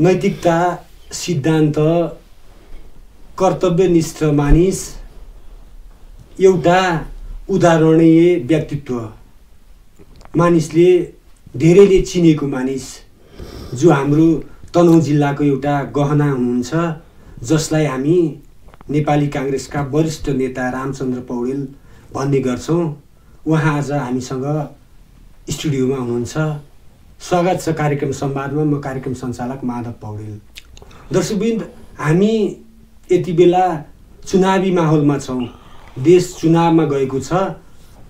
नैतिकता, सिद्धान्त, कर्तव्यनिष्ठ मानिस, एउटा उदाहरणीय व्यक्तित्व, मानिसले धेरैले चिनेको मानिस, जो हाम्रो तनहुँ जिल्लाको एउटा गहना हुनुहुन्छ, जसलाई हामी नेपाली काङ्ग्रेसका वरिष्ठ नेता रामचन्द्र पौडेल भन्ने गर्छौँ। उहाँ आज हामीसँग स्टुडियोमा हुनुहुन्छ। स्वागत छ कार्यक्रम संवादमा। म कार्यक्रम सञ्चालक माधव पौडेल। दर्शकवृन्द, हामी यति बेला चुनावी माहौलमा छौँ। देश चुनावमा गएको छ।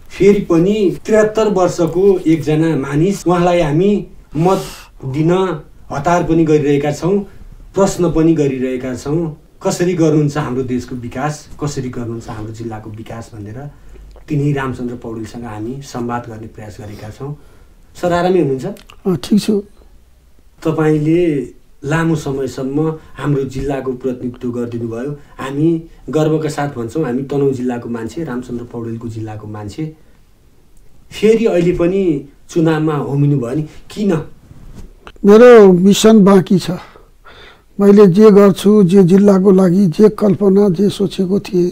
फेरि पनि 73 वर्षको एकजना मानिस, उहाँलाई हामी मत दिन हतार पनि गरिरहेका छौँ, प्रश्न पनि गरिरहेका छौँ। कसरी गर्नुहुन्छ हाम्रो देशको विकास, कसरी गर्नुहुन्छ हाम्रो जिल्लाको विकास भनेर तिनै रामचन्द्र पौडेलसँग हामी संवाद गर्ने प्रयास गरेका छौँ। सर, आरामै हुनुहुन्छ? ठिक छु। तपाईँले लामो समयसम्म हाम्रो जिल्लाको प्रतिनिधित्व गरिदिनु भयो। हामी गर्वका साथ भन्छौँ, हामी तनहुँ जिल्लाको मान्छे, रामचन्द्र पौडेलको जिल्लाको मान्छे। फेरि अहिले पनि चुनावमा होमिनु भयो नि, किन? मेरो मिसन बाँकी छ। मैले जे गर्छु, जे जिल्लाको लागि जे कल्पना, जे सोचेको थिएँ,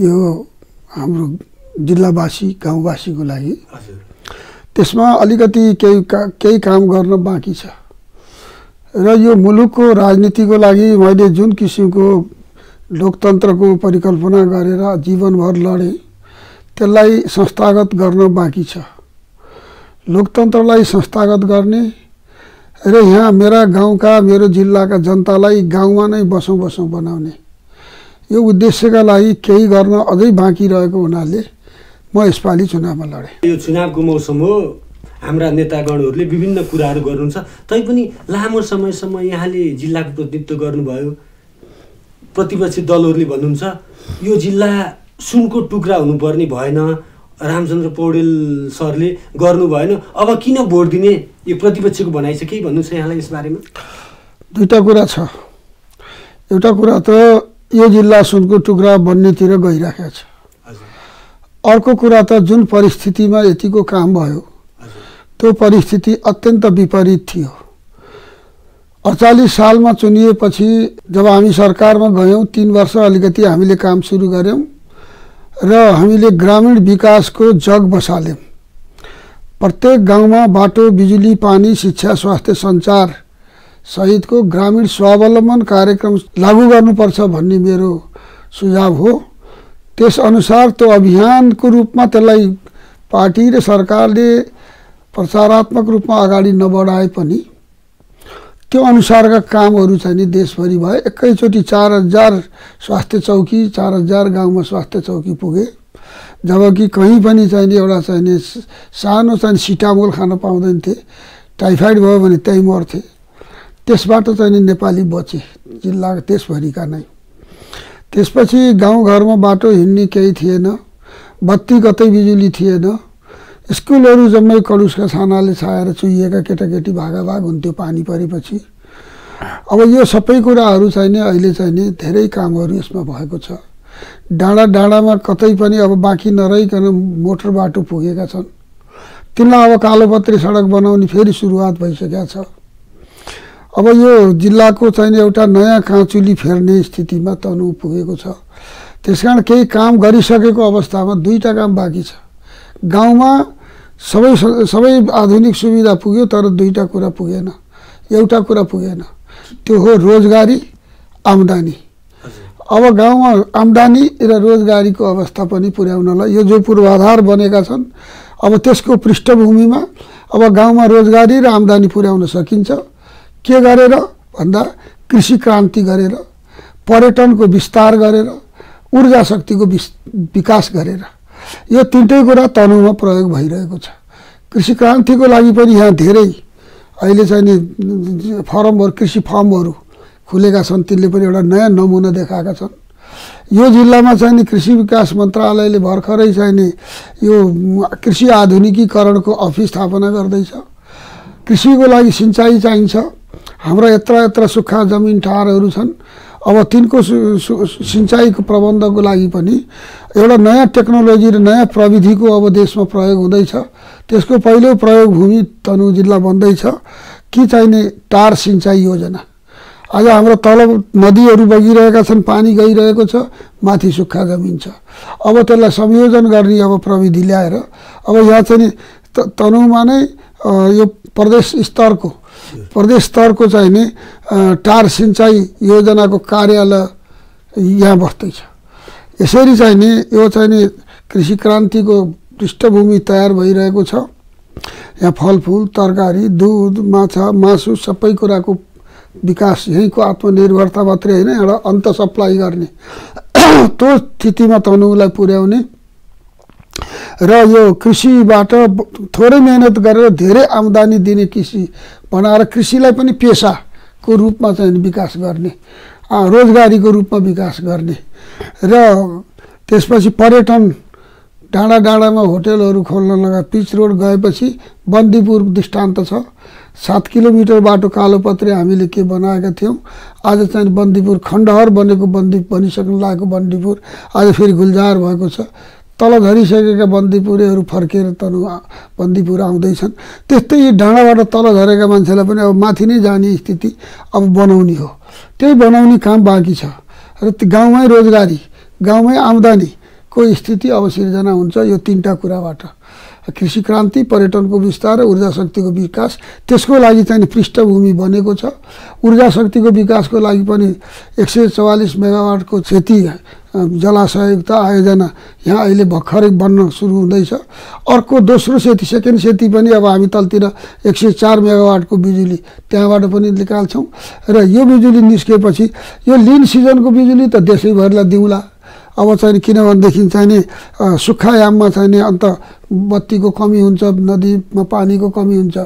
यो हाम्रो जिल्लावासी, गाउँवासीको लागि, त्यसमा अलिकति केही काम गर्न बाँकी छ। र यो मुलुकको राजनीतिको लागि मैले जुन किसिमको लोकतन्त्रको परिकल्पना गरेर जीवनभर लडेँ, त्यसलाई संस्थागत गर्न बाँकी छ। लोकतन्त्रलाई संस्थागत गर्ने र यहाँ मेरा गाउँका, मेरो जिल्लाका जनतालाई गाउँमा नै बसौँ बनाउने, यो उद्देश्यका लागि केही गर्न अझै बाँकी रहेको हुनाले म यसपालि चुनावमा लडेँ। यो चुनावको मौसम हो, हाम्रा नेतागणहरूले विभिन्न कुराहरू गर्नुहुन्छ। तैपनि लामो समयसम्म यहाँले जिल्लाको प्रतिनिधित्व गर्नुभयो। प्रतिपक्षी दलहरूले भन्नुहुन्छ यो जिल्ला सुनको टुक्रा हुनुपर्ने भएन, रामचन्द्र पौडेल सरले गर्नु भएन, अब किन भोट दिने, यो प्रतिपक्षको भनाइ छ। केही भन्नुहुन्छ यहाँलाई यसबारेमा? दुईटा कुरा छ। एउटा कुरा त यो जिल्ला सुनको टुक्रा बन्नेतिर गइरहेको छ। अर्को कुरा त जुन परिस्थितिमा यतिको काम भयो, त्यो परिस्थिति अत्यन्त विपरीत थियो। 48 सालमा चुनिएपछि जब हामी सरकारमा गयौँ, 3 वर्ष अलिकति हामीले काम सुरु गऱ्यौँ र हामीले ग्रामीण विकासको जग बसाल्यौँ। प्रत्येक गाउँमा बाटो, बिजुली, पानी, शिक्षा, स्वास्थ्य, सञ्चार सहितको ग्रामीण स्वावलम्बन कार्यक्रम लागू गर्नुपर्छ भन्ने मेरो सुझाव हो। त्यसअनुसार त्यो अभियानको रूपमा त्यसलाई पार्टी र सरकारले प्रचारात्मक रूपमा अगाडि नबढाए पनि त्यो अनुसारका कामहरू चाहिँ देशभरि भए। एकैचोटि 4000 स्वास्थ्य चौकी, 4000 गाउँमा स्वास्थ्य चौकी पुगे, जबकि कहीँ पनि चाहिँ एउटा चाहिँ सानो चाहिँ सिटामोल खान पाउँदैन थिए। टाइफाइड भयो भने त्यहीँ मर्थे। त्यसबाट चाहिँ नेपाली बचे, जिल्ला त्यसभरिका नै। त्यसपछि गाउँघरमा बाटो हिँड्ने केही थिएन, बत्ती कतै बिजुली थिएन, स्कुलहरू जम्मै कलुसका छानाले छाएर चुहिएका केटाकेटी भागाभाग हुन्थ्यो पानी परेपछि। अब यो सबै कुराहरू चाहिँ अहिले चाहिँ धेरै कामहरू यसमा भएको छ। डाँडा डाँडामा कतै पनि अब बाँकी नरहिकन मोटर बाटो पुगेका छन्। तिनलाई अब कालोपत्री सडक बनाउने फेरि सुरुवात भइसकेको छ। अब यो जिल्लाको चाहिँ एउटा नयाँ काँचुली फेर्ने स्थितिमा तनहुँ पुगेको छ। त्यसकारण केही काम गरिसकेको अवस्थामा दुईटा काम बाँकी छ। गाउँमा सबै आधुनिक सुविधा पुग्यो, तर दुईटा कुरा पुगेन, एउटा कुरा पुगेन, त्यो हो रोजगारी, आम्दानी। अब गाउँमा आम्दानी र रोजगारीको अवस्था पनि पुर्याउनलाई यो जो पूर्वाधार बनेका छन्, अब त्यसको पृष्ठभूमिमा अब गाउँमा रोजगारी र आम्दानी पुर्याउन सकिन्छ। के गरेर भन्दा कृषि क्रान्ति गरेर, पर्यटनको विस्तार गरेर, ऊर्जा शक्तिको विकास गरेर। यो तीनटै कुरा तनहुँमा प्रयोग भइरहेको छ। कृषि क्रान्तिको लागि पनि यहाँ धेरै अहिले चाहिँ फर्महरू, कृषि फर्महरू खुलेका छन्। तिनले पनि एउटा नयाँ नमुना देखाएका छन्। यो जिल्लामा चाहिँ कृषि विकास मन्त्रालयले भर्खरै चाहिँ यो कृषि आधुनिकीकरणको अफिस स्थापना गर्दैछ। कृषिको लागि सिँचाइ चाहिन्छ। हाम्रा यत्र सुक्खा जमिन ठारहरू छन्। अब तिनको सिँचाइको प्रबन्धको लागि पनि एउटा नयाँ टेक्नोलोजी र नयाँ प्रविधिको अब देशमा प्रयोग हुँदैछ। त्यसको पहिलो प्रयोग भूमि तनहुँ जिल्ला बन्दैछ। कि चाहिने टार सिँचाइ योजना। आज हाम्रो तल नदीहरू बगिरहेका छन्, पानी गइरहेको छ, माथि सुक्खा जमिन छ। अब त्यसलाई संयोजन गर्ने अब प्रविधि ल्याएर अब यहाँ चाहिँ तनहुँमा नै यो प्रदेश स्तरको चाहिने टार सिँचाइ योजनाको कार्यालय यहाँ बस्दैछ। यसरी चाहिने यो चाहिने कृषि क्रान्तिको पृष्ठभूमि तयार भइरहेको छ। यहाँ फलफुल, तरकारी, दुध, माछा, मासु सबै कुराको विकास, यहीँको आत्मनिर्भरता मात्रै होइन, एउटा अन्त सप्लाई गर्ने त्यो स्थितिमा तनहुँलाई पुर्याउने र यो कृषिबाट थोरै मेहनत गरेर धेरै आम्दानी दिने कृषि बनाएर कृषिलाई पनि पेसाको रूपमा चाहिँ विकास गर्ने, रोजगारीको रूपमा विकास गर्ने र त्यसपछि पर्यटन डाँडा डाँडामा होटलहरू खोल्न लगा। पिच रोड गएपछि बन्दीपुर दृष्टान्त छ। 7 किलोमिटर बाटो कालोपत्रे हामीले के बनाएका थियौँ, आज चाहिँ बन्दीपुर खण्डहर बनेको बनिसक्नु लागेको बन्दीपुर आज फेरि गुल्जार भएको छ। तल झरिसकेका बन्दीपुरेहरू फर्केर बन्दीपुर आउँदैछन्। त्यस्तै डाँडाबाट तल झरेका मान्छेलाई पनि अब माथि नै जाने स्थिति अब बनाउने हो। त्यही बनाउने काम बाँकी छ र गाउँमै रोजगारी, गाउँमै आम्दानीको स्थिति अब सिर्जना हुन्छ यो 3टा कुराबाट। कृषि क्रान्ति, पर्यटनको विस्तार र ऊर्जा शक्तिको विकास, त्यसको लागि चाहिँ पृष्ठभूमि बनेको छ। ऊर्जा शक्तिको विकासको लागि पनि 144 मेगावाटको क्षति जलाशययुक्त आयोजना यहाँ अहिले भर्खरै बन्न सुरु हुँदैछ। अर्को दोस्रो सेती, सेकेन्ड सेती पनि अब हामी तलतिर 104 मेगावाटको बिजुली त्यहाँबाट पनि निकाल्छौँ र यो बिजुली निस्केपछि यो लिन सिजनको बिजुली त देशैभरिलाई दिउँला। अब चाहिँ किनभनेदेखि चाहिने सुक्खायाममा चाहिने अन्त बत्तीको कमी हुन्छ, नदीमा पानीको कमी हुन्छ,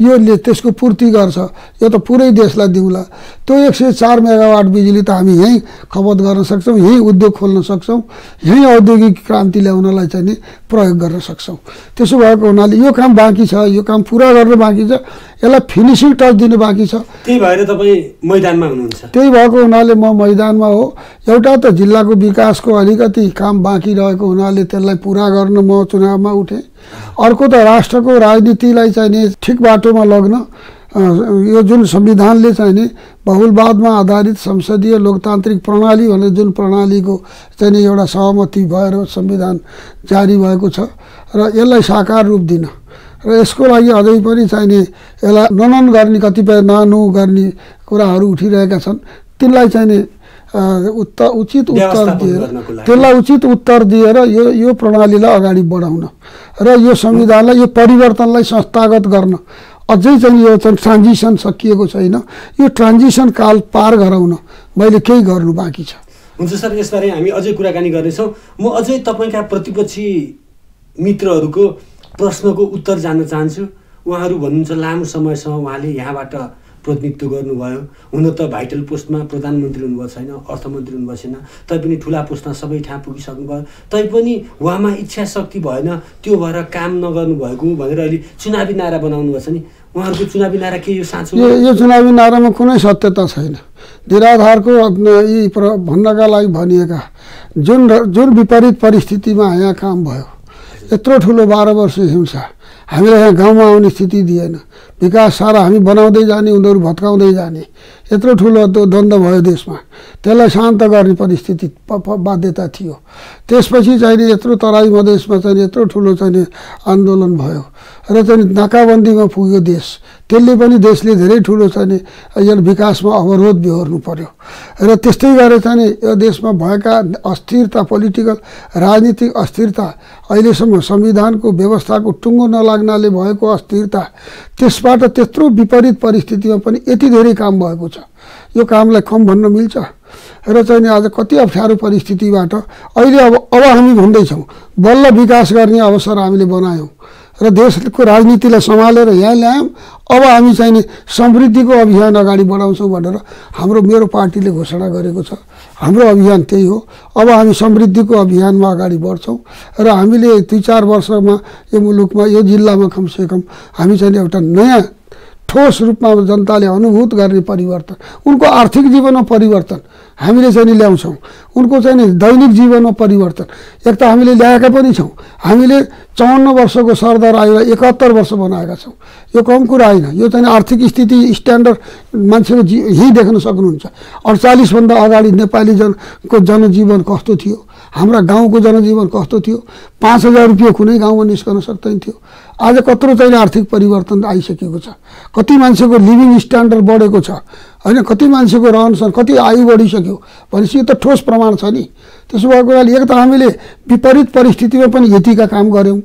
योले त्यसको पूर्ति गर्छ। यो त पुरै देशलाई दिउँला। त्यो 104 मेगावाट बिजुली त हामी यहीँ खपत गर्न सक्छौँ, यहीँ उद्योग खोल्न सक्छौँ, यहीँ औद्योगिक क्रान्ति ल्याउनलाई चाहिँ प्रयोग गर्न सक्छौँ। त्यसो भएको हुनाले यो काम बाँकी छ, यो काम पुरा गर्न बाँकी छ, यसलाई फिनिसिङ टच दिनु बाँकी छ। त्यही भएर तपाईँ मैदानमा हुनुहुन्छ। त्यही भएको हुनाले म मैदानमा हो। एउटा त जिल्लाको विकासको अलिकति काम बाँकी रहेको हुनाले त्यसलाई पुरा गर्न म चुनावमा उठेँ। अर्को त राष्ट्रको राजनीतिलाई चाहिने ठिक बाटोमा लग्न, यो जुन संविधानले चाहिने बहुलवादमा आधारित संसदीय लोकतान्त्रिक प्रणाली भनेर जुन प्रणालीको चाहिँ एउटा सहमति भएर संविधान जारी भएको छ र यसलाई साकार रूप दिन र यसको लागि अझै पनि चाहिने यसलाई ननन गर्ने, कतिपय नानु गर्ने कुराहरू उठिरहेका छन्। तिनलाई चाहिने उचित उत्तर दिएर, त्यसलाई उचित उत्तर दिएर यो प्रणालीलाई अगाडि बढाउन र यो संविधानलाई, यो परिवर्तनलाई संस्थागत गर्न। अझै चाहिँ यो चाहिँ ट्रान्जिसन सकिएको छैन, यो ट्रान्जिसन काल पार गराउन मैले केही गर्नु बाँकी छ। हुन्छ सर, यसबारे हामी अझै कुराकानी गर्नेछौँ। म अझै तपाईँका प्रतिपक्षी मित्रहरूको प्रश्नको उत्तर जान्न चाहन्छु। उहाँहरू भन्नुहुन्छ लामो समयसम्म उहाँले यहाँबाट प्रतिनिधित्व गर्नुभयो, हुन त भाइटल पोस्टमा प्रधानमन्त्री हुनुभएको छैन, अर्थमन्त्री हुनुभएको छैन, तैपनि ठुला पोस्टमा सबै ठाउँ पुगिसक्नुभयो, तैपनि उहाँमा इच्छा शक्ति भएन, त्यो भएर काम नगर्नु भएको भनेर अहिले चुनावी नारा बनाउनु भएको छ नि, उहाँहरूको चुनावी नारा के यो साँचो? यो चुनावी नारामा कुनै सत्यता छैन। निराधारको यी भन्नका लागि भनिएका जुन विपरीत परिस्थितिमा यहाँ काम भयो, यत्रो ठुलो 12 वर्ष हिंसा, हामीलाई यहाँ गाउँमा आउने स्थिति दिएन, विकास सारा हामी बनाउँदै जाने, उनीहरू भत्काउँदै जाने, यत्रो ठुलो द्वन्द्व भयो देशमा, त्यसलाई शान्त गर्ने परिस्थिति बाध्यता थियो। त्यसपछि चाहिँ यत्रो तराई मधेसमा चाहिँ यत्रो ठुलो चाहिँ आन्दोलन भयो र चाहिँ नाकाबन्दीमा पुग्यो देश। त्यसले पनि देशले धेरै ठुलो चाहिँ यो विकासमा अवरोध बिहोर्नु पर्यो र त्यस्तै गरेर चाहिँ यो देशमा भएका अस्थिरता, पोलिटिकल राजनीतिक अस्थिरता, अहिलेसम्म संविधानको व्यवस्थाको टुङ्गो नलाग्नाले भएको अस्थिरता, त्यसबाट त्यत्रो विपरीत परिस्थितिमा पनि यति धेरै काम भएको छ। यो कामलाई कम भन्न मिल्छ र चाहिँ आज कति अप्ठ्यारो परिस्थितिबाट अहिले अब हामी भन्दैछौँ बल्ल विकास गर्ने अवसर हामीले बनायौँ र देशको राजनीतिलाई सम्हालेर यहाँ ल्यायौँ। अब हामी चाहिँ समृद्धिको अभियान अगाडि बढाउँछौँ भनेर मेरो पार्टीले घोषणा गरेको छ। हाम्रो अभियान त्यही हो। अब हामी समृद्धिको अभियानमा अगाडि बढ्छौँ र हामीले 2-4 वर्षमा यो मुलुकमा, यो जिल्लामा कमसेकम हामी चाहिँ एउटा नयाँ ठोस रूपमा जनताले अनुभूत गर्ने परिवर्तन, उनको आर्थिक जीवनमा परिवर्तन हामीले चाहिँ ल्याउँछौँ। उनको चाहिँ दैनिक जीवनमा परिवर्तन एक त हामीले ल्याएका पनि छौँ। हामीले 54 वर्षको सरदार आयोलाई 71 वर्ष बनाएका छौँ। यो कम कुरा होइन। यो चाहिँ आर्थिक स्थिति स्ट्यान्डर्ड मान्छेको यही देख्न सक्नुहुन्छ। 48 भन्दा अगाडि नेपाली जनको जनजीवन कस्तो थियो, हाम्रा गाउँको जनजीवन कस्तो थियो, 5000 रुपियाँ कुनै गाउँमा निस्कन सक्दैन थियो। आज कत्रो चाहिँ आर्थिक परिवर्तन आइसकेको छ, कति मान्छेको लिभिङ स्ट्यान्डर्ड बढेको छ होइन, कति मान्छेको रहनसहन, कति आयु बढिसक्यो भनेपछि यो त ठोस प्रमाण छ नि। त्यसो भएको हुनाले एक त हामीले विपरीत परिस्थितिमा पनि यतिका काम गऱ्यौँ,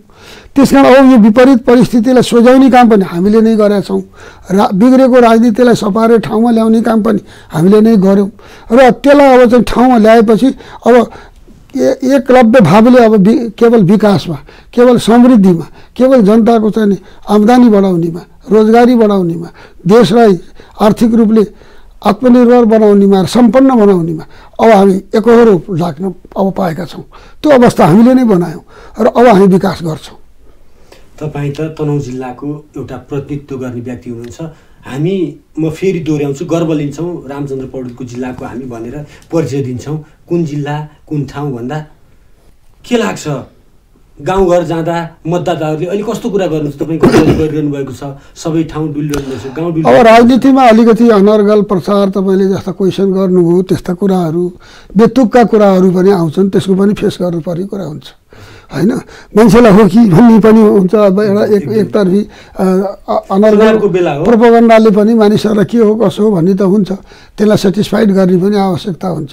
त्यसकारण अब यो विपरीत परिस्थितिलाई सोझ्याउने काम पनि हामीले नै गरेका छौँ। बिग्रेको राजनीतिलाई सपाएर ठाउँमा ल्याउने काम पनि हामीले नै गऱ्यौँ र त्यसलाई अब चाहिँ ठाउँमा ल्याएपछि अब एकलव्य भावले अब केवल विकासमा, केवल समृद्धिमा, केवल जनताको चाहिँ आम्दानी बढाउनेमा, रोजगारी बढाउनेमा, देशलाई आर्थिक रूपले आत्मनिर्भर बनाउनेमा, सम्पन्न बनाउनेमा अब हामी एकहोरो लाग्न अब पाएका छौँ। त्यो अवस्था हामीले नै बनायौँ र अब हामी विकास गर्छौँ। तपाईँ त तनहुँ जिल्लाको एउटा प्रतिनिधित्व गर्ने व्यक्ति हुनुहुन्छ। म फेरि दोहोऱ्याउँछु, गर्व लिन्छौँ रामचन्द्र पौडेलको जिल्लाको हामी भनेर परिचय दिन्छौँ। कुन जिल्ला कुन ठाउँ भन्दा के लाग्छ? गाउँघर जाँदा मतदाताहरूले अहिले कस्तो कुरा गर्नुहुन्छ? तपाईँ गरिरहनु भएको छ, सबै ठाउँ डुलिरहनु छ, गाउँ डुलि। अब राजनीतिमा अलिकति अनर्गल प्रचार तपाईँले जस्ता क्वेसन गर्नुभयो त्यस्ता कुराहरू, बेतुकका कुराहरू पनि आउँछन्, त्यसको पनि फेस गर्नुपर्ने कुरा हुन्छ होइन। मान्छेलाई हो कि भन्ने पनि हुन्छ। अब एउटा एकतर्फी अनर्गल प्रोपोगन्डाले पनि मानिसहरूलाई के हो कसो हो भन्ने त हुन्छ, त्यसलाई सेटिस्फाइड गर्ने पनि आवश्यकता हुन्छ।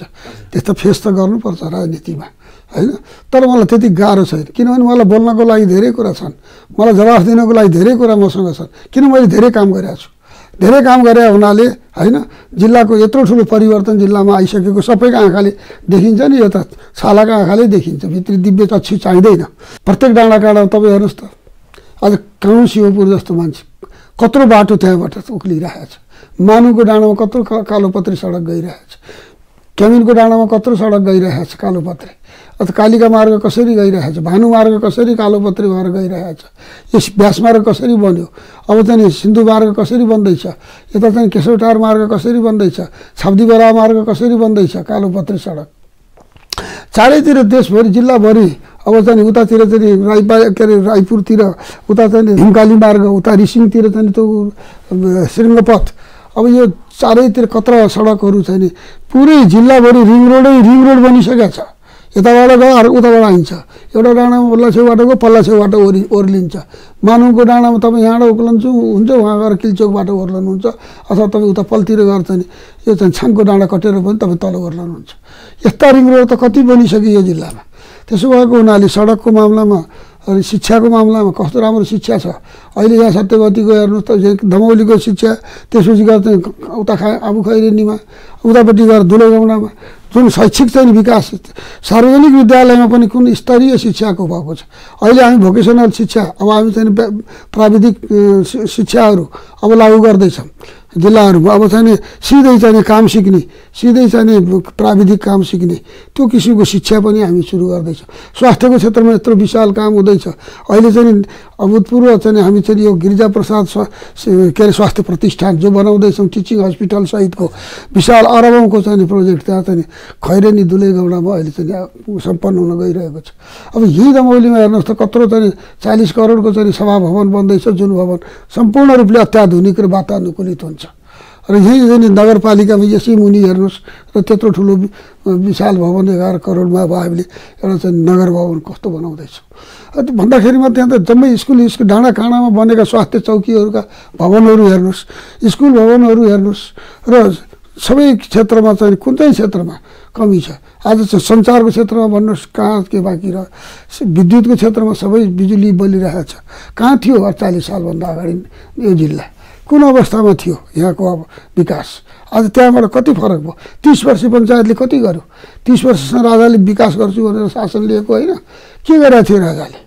त्यस्तो फेस त गर्नुपर्छ राजनीतिमा होइन। तर मलाई त्यति गाह्रो छैन, किनभने मलाई बोल्नको लागि धेरै कुरा छन्, मलाई जवाफ दिनको लागि धेरै कुरा मसँग छन्, किन मैले धेरै काम गरेको छु। धेरै काम गरे हुनाले होइन, जिल्लाको यत्रो ठुलो परिवर्तन जिल्लामा आइसकेको सबैको आँखाले देखिन्छ नि। यो त छालाको आँखाले देखिन्छ, भित्री दिव्य चक्षु चाहिँदैन। प्रत्येक डाँडा काँडा तपाईँ हेर्नुहोस् त, आज काउँ शिवपुर जस्तो मान्छे कत्रो बाटो त्यहाँबाट उक्लिरहेको छ। मानुको डाँडामा कत्रो कालोपत्री सडक गइरहेको छ, क्यामिनको डाँडामा कत्रो सडक गइरहेको छ कालोपत्री, अथवा कालिका मार्ग कसरी गइरहेको छ, भानु मार्ग कसरी कालोपत्री भएर गइरहेको छ, यस व्यास मार्ग कसरी बन्यो, अब चाहिँ सिन्धु मार्ग कसरी बन्दैछ, यता चाहिँ केशवटार मार्ग कसरी बन्दैछ, छाब्दी बराह मार्ग कसरी बन्दैछ, कालोपत्री सडक चारैतिर देशभरि जिल्लाभरि। अब चाहिँ उतातिर चाहिँ के अरे रायपुरतिर उता चाहिँ हिमकाली मार्ग, उता रिसिङतिर चाहिँ त्यो शृङ्गपथ, अब यो चारैतिर कत्रा सडकहरू छ नि। पुरै जिल्लाभरि रिङ रोड बनिसकेको छ। यताबाट गयो उताबाट आइन्छ, एउटा डाँडामा पल्ला छेउबाट गयो पल्ला छेउबाट ओर्लिन्छ। मानुको डाँडामा तपाईँ यहाँबाट उक्लन्छु हुन्छ, उहाँ गएर किलचोकबाट ओर्लनुहुन्छ, अथवा तपाईँ उता पल्तिर गर्छ नि, यो चाहिँ छाङको डाँडा कटेर पनि तपाईँ तल ओर्लनुहुन्छ। यस्ता रिङ रोड त कति बनिसक्यो यो जिल्लामा। त्यसो भएको हुनाले सडकको मामलामा, शिक्षाको मामलामा कस्तो राम्रो शिक्षा छ। अहिले यहाँ सत्यवतीको हेर्नुहोस् त, दमौलीको शिक्षा, त्यसपछि गएर चाहिँ उता आबु खैरेनीमा, उतापट्टि गएर दुलेगौडामा जुन शैक्षिक चाहिँ विकास, सार्वजनिक विद्यालयमा पनि कुन स्तरीय शिक्षाको भएको छ। अहिले हामी भोकेसनल शिक्षा, अब हामी चाहिँ प्राविधिक शिक्षाहरू अब लागू गर्दैछौँ जिल्लाहरूमा। अब चाहिँ सिधै चाहिँ काम सिक्ने, सिधै चाहिँ प्राविधिक काम सिक्ने, त्यो किसिमको शिक्षा पनि हामी सुरु गर्दैछौँ। स्वास्थ्यको क्षेत्रमा यत्रो विशाल काम हुँदैछ। अहिले चाहिँ अभूतपूर्व चाहिँ हामी चाहिँ यो गिरिजाप्रसाद के अरे स्वास्थ्य प्रतिष्ठान जो बनाउँदैछौँ, टिचिङ हस्पिटल सहितको विशाल अरबौँको चाहिँ प्रोजेक्ट त्यहाँ चाहिँ खैरेनी दुलेगौडामा अहिले चाहिँ सम्पन्न हुन गइरहेको छ। अब यही दमौलीमा हेर्नुहोस् त कत्रो चाहिँ 40 करोडको चाहिँ सभा भवन बन्दैछ, जुन भवन सम्पूर्ण रूपले अत्याधुनिक र वातानुकूलित हुन्छ। र यही चाहिँ नगरपालिकामा यसै मुनि हेर्नुहोस् र त्यत्रो ठुलो विशाल भवन 11 करोडमा अब हामीले एउटा चाहिँ नगर भवन कस्तो बनाउँदैछौँ भन्दाखेरिमा त्यहाँ त जम्मै स्कुल डाँडा काँडामा बनेका स्वास्थ्य चौकीहरूका भवनहरू हेर्नुहोस्, स्कुल भवनहरू हेर्नुहोस्। र सबै क्षेत्रमा चाहिँ कुन चाहिँ क्षेत्रमा कमी छ। आज चाहिँ सञ्चारको क्षेत्रमा भन्नुहोस् कहाँ के बाँकी रह्यो। विद्युतको क्षेत्रमा सबै बिजुली बलिरहेको छ। कहाँ थियो 48 सालभन्दा अगाडि यो जिल्ला, कुन अवस्थामा थियो यहाँको अब विकास। आज त्यहाँबाट कति फरक भयो। 30 वर्ष पञ्चायतले कति गर्यो। 30 वर्षसम्म राजाले विकास गर्छु भनेर शासन लिएको होइन, के गरेको थियो राजाले।